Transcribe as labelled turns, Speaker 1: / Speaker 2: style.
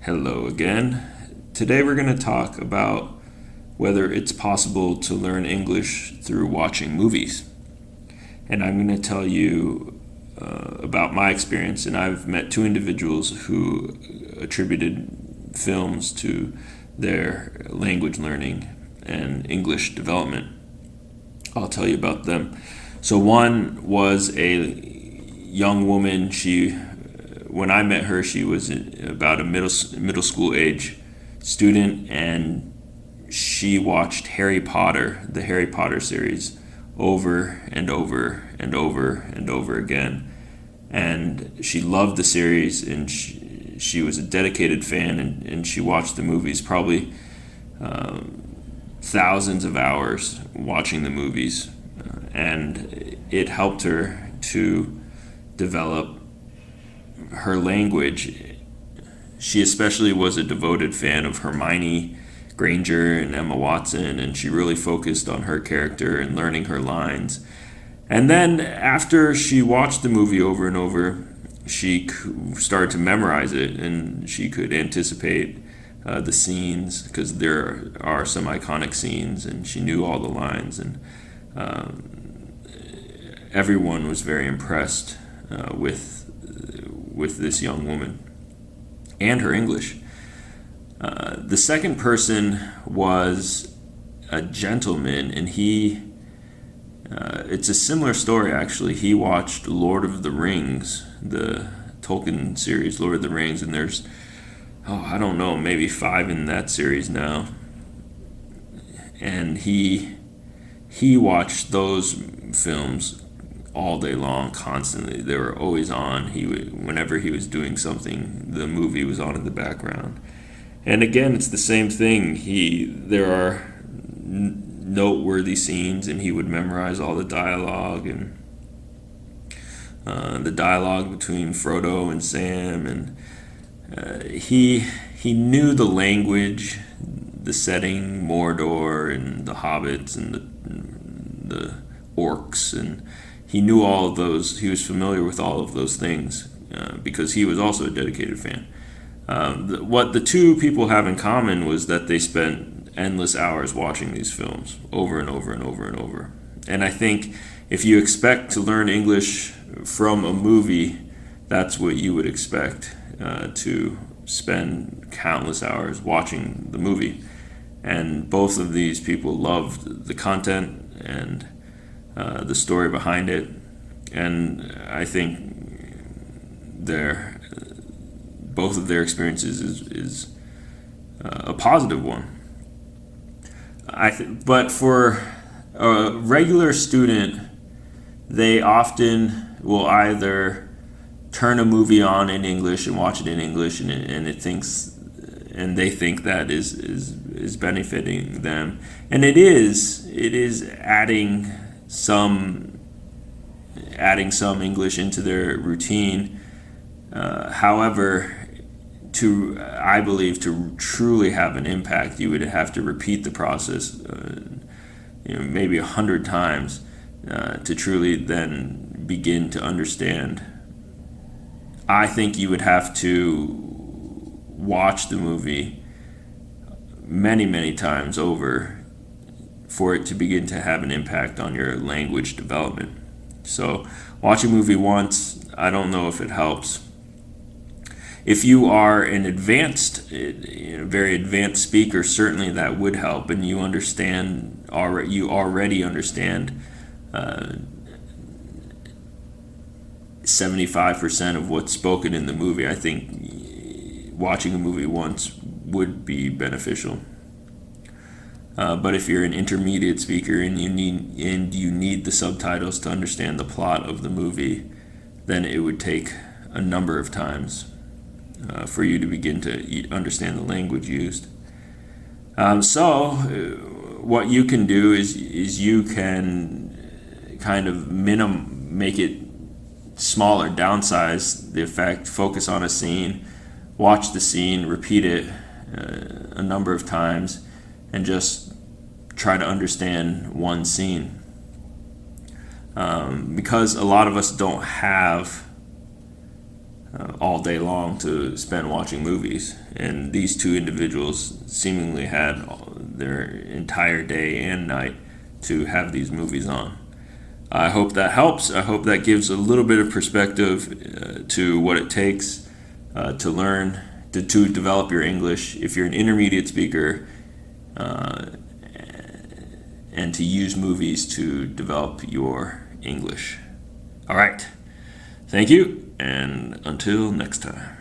Speaker 1: Hello again. Today we're going to talk about whether it's possible to learn English through watching movies. And I'm going to tell you about my experience, and I've met two individuals who attributed films to their language learning and English development. I'll tell you about them. So one was a young woman. When I met her, she was about a middle school age student, and she watched the Harry Potter series, over and over and over and over again. And she loved the series, and she was a dedicated fan, and she watched the movies, probably thousands of hours watching the movies. And it helped her to develop her language. She especially was a devoted fan of Hermione Granger and Emma Watson, and she really focused on her character and learning her lines. And then after she watched the movie over and over, she started to memorize it, and she could anticipate the scenes, because there are some iconic scenes, and she knew all the lines, and everyone was very impressed with this young woman and her English. The second person was a gentleman, and it's a similar story actually. He watched Lord of the Rings, the Tolkien series, Lord of the Rings, and there's, I don't know, maybe 5 in that series now. And he watched those films all day long, constantly. They were always on. Whenever he was doing something, the movie was on in the background. And again, it's the same thing. There are noteworthy scenes, and he would memorize all the dialogue, and the dialogue between Frodo and Sam, and he knew the language, the setting, Mordor, and the hobbits, and the orcs, and he knew all of those. He was familiar with all of those things because he was also a dedicated fan. What the two people have in common was that they spent endless hours watching these films over and over and over and over. And I think if you expect to learn English from a movie, that's what you would expect, to spend countless hours watching the movie. And both of these people loved the content and the story behind it, and I think both of their experiences is a positive one. But for a regular student, they often will either turn a movie on in English and watch it in English, and they think that is benefiting them, and it is adding some English into their routine. However, I believe to truly have an impact, you would have to repeat the process, maybe 100 times, to truly then begin to understand. I think you would have to watch the movie many, many times over for it to begin to have an impact on your language development. So watch a movie once, I don't know if it helps. If you are an very advanced speaker, certainly that would help, and you already understand 75% of what's spoken in the movie. I think watching a movie once would be beneficial. But if you're an intermediate speaker and you need the subtitles to understand the plot of the movie, then it would take a number of times for you to begin to understand the language used. So what you can do is you can kind of make it smaller, downsize the effect, focus on a scene, watch the scene, repeat it a number of times, and just try to understand one scene. Because a lot of us don't have all day long to spend watching movies. And these two individuals seemingly had their entire day and night to have these movies on. I hope that helps. I hope that gives a little bit of perspective to what it takes to learn, to develop your English if you're an intermediate speaker, and to use movies to develop your English. All right. Thank you, and until next time.